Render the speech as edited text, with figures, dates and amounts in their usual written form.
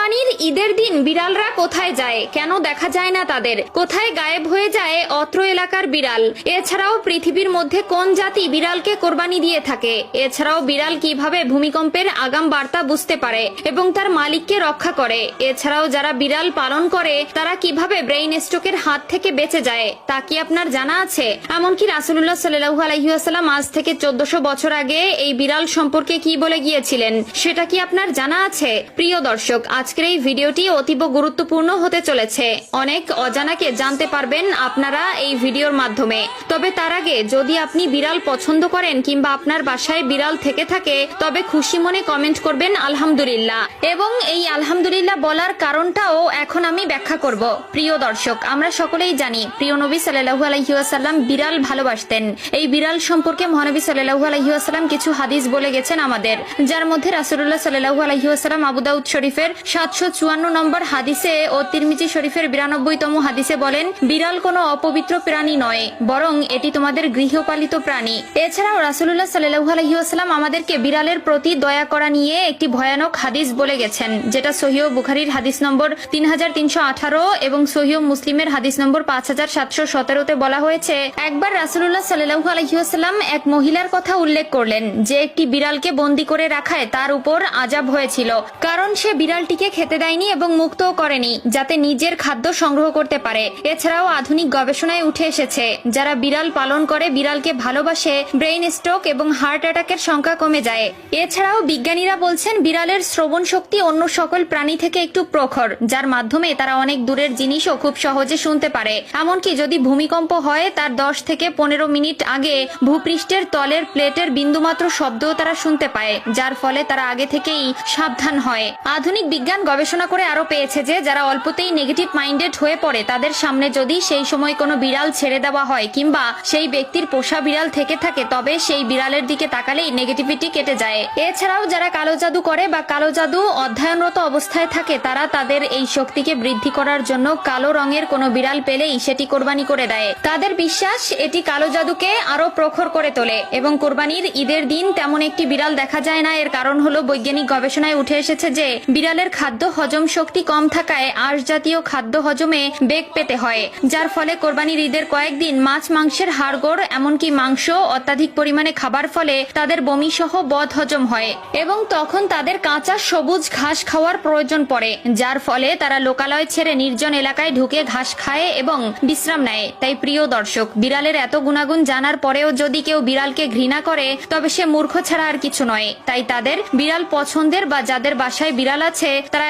কোরবানির ঈদের দিন বিড়ালরা কোথায় যায়, কেন দেখা যায় না তাদের, কোথায় গায়েব হয়ে যায় অত্র এলাকার বিড়াল? এছাড়াও পৃথিবীর মধ্যে কোন জাতি বিড়ালকে কোরবানি দিয়ে থাকে? এছাড়াও বিড়াল কিভাবে ভূমিকম্পের আগাম বার্তা বুঝতে পারে এবং তার মালিককে রক্ষা করে? এছাড়াও যারা বিড়াল পালন করে তারা কিভাবে ব্রেইন স্ট্রোকের হাত থেকে বেঁচে যায় তা কি আপনার জানা আছে? এমনকি রাসূলুল্লাহ সাল্লাল্লাহু আলাইহি ওয়াসাল্লাম আজ থেকে 1400 বছর আগে এই বিড়াল সম্পর্কে কি বলে গিয়েছিলেন সেটা কি আপনার জানা আছে? প্রিয় দর্শক, আজকের এই ভিডিওটি অতীব গুরুত্বপূর্ণ হতে চলেছে। অনেক অজানাকে জানতে পারবেন আপনারা এই ভিডিওর মাধ্যমে। তবে তার আগে যদি আপনি বিড়াল পছন্দ করেন কিংবা আপনার বাসায় বিড়াল থেকে থাকে তবে খুশি মনে কমেন্ট করবেন আলহামদুলিল্লাহ, এবং এই আলহামদুলিল্লাহ বলার কারণটাও এখন আমি ব্যাখ্যা করব। প্রিয় দর্শক, আমরা সকলেই জানি প্রিয় নবী সাল্লাল্লাহু আলাইহি ওয়াসাল্লাম বিড়াল ভালোবাসতেন। এই বিড়াল সম্পর্কে মহানবী সাল্লাল্লাহু আলাইহি ওয়াসাল্লাম কিছু হাদিস বলে গেছেন আমাদের, যার মধ্যে রাসূলুল্লাহ সাল্লাল্লাহু আলাইহি ওয়াসাল্লাম আবু দাউদ শরীফের 754 নম্বর হাদিসে ও তিরমিজি শরীফের 92তম হাদিসে বলেন, বিড়াল কোনো অপবিত্র প্রাণী নয়, বরং এটি তোমাদের গৃহপালিত প্রাণী। এছাড়াও রাসূলুল্লাহ সাল্লাল্লাহু আলাইহি ওয়াসাল্লাম আমাদেরকে বিড়ালের প্রতি দয়া করা নিয়ে একটি ভয়ানক হাদিস বলে গেছেন, যেটা সহিহ বুখারীর হাদিস নম্বর 3318 এবং সহিহ মুসলিমের হাদিস নম্বর 5717তে বলা হয়েছে, একবার রাসূলুল্লাহ সাল্লাল্লাহু আলাইহি ওয়াসাল্লাম এক মহিলার কথা উল্লেখ করলেন যে একটি বিড়ালকে বন্দী করে রাখায় তার উপর আযাব হয়েছিল, কারণ সে বিড়ালটিকে খেতে দেয়নি এবং মুক্তও করেনি যাতে নিজের খাদ্য সংগ্রহ করতে পারে। এছাড়াও আধুনিক গবেষণায় উঠে এসেছে যারা বিড়াল পালন করে বিড়ালকে ভালোবাসে ব্রেইন স্ট্রোক এবং হার্ট অ্যাটাকের সংখ্যা কমে যায়। এছাড়াও বিজ্ঞানীরা বলছেন বিড়ালের শ্রবণ শক্তি অন্য সকল প্রাণী থেকে একটু প্রখর, যার মাধ্যমে তারা অনেক দূরের জিনিসও খুব সহজে শুনতে পারে। এমনকি যদি ভূমিকম্প হয় তার 10 থেকে 15 মিনিট আগে ভূপৃষ্ঠের তলের প্লেটের বিন্দুমাত্র শব্দও তারা শুনতে পায়, যার ফলে তারা আগে থেকেই সাবধান হয়। আধুনিক বিজ্ঞান গবেষণা করে আরো পেয়েছে যে যারা অল্পতেই নেগেটিভ মাইন্ডেড হয়ে পড়ে তাদের সামনে যদি সেই সময় কোনো বিড়াল ছেড়ে দেওয়া হয় কিংবা সেই ব্যক্তির পোষা বিড়াল থেকে থাকে তবে সেই বিড়ালের দিকে তাকালেই নেগেটিভিটি কেটে যায়। এছাড়াও যারা কালো জাদু করে বা কালো জাদু অধ্যয়নরত অবস্থায় থাকে তারা তাদের এই শক্তিকে বৃদ্ধি করার জন্য কালো রঙের কোনো বিড়াল পেলেই সেটি কোরবানি করে দেয়। তাদের বিশ্বাস এটি কালো জাদুকে আরো প্রখর করে তোলে। এবং কোরবানির ঈদের দিন তেমন একটি বিড়াল দেখা যায় না, এর কারণ হলো বৈজ্ঞানিক গবেষণায় উঠে এসেছে যে বিড়ালের খাদ্য হজম শক্তি কম থাকায় আঁশ জাতীয় খাদ্য হজমে বেগ পেতে হয়, যার ফলে কোরবানির ঈদের কয়েকদিন মাছ মাংসের হাড়গোড় এমনকি মাংস অত্যাধিক পরিমাণে খাবার ফলে তাদের বমি সহ বদ হজম হয় এবং তখন তাদের কাঁচা সবুজ ঘাস খাওয়ার প্রয়োজন পড়ে, যার ফলে তারা লোকালয় ছেড়ে নির্জন এলাকায় ঢুকে ঘাস খায় এবং বিশ্রাম নেয়। তাই প্রিয় দর্শক, বিড়ালের এত গুণাগুণ জানার পরেও যদি কেউ বিড়ালকে ঘৃণা করে তবে সে মূর্খ ছাড়া আর কিছু নয়। তাই তাদের বিড়াল পছন্দের বা যাদের বাসায় বিড়াল আছে তারা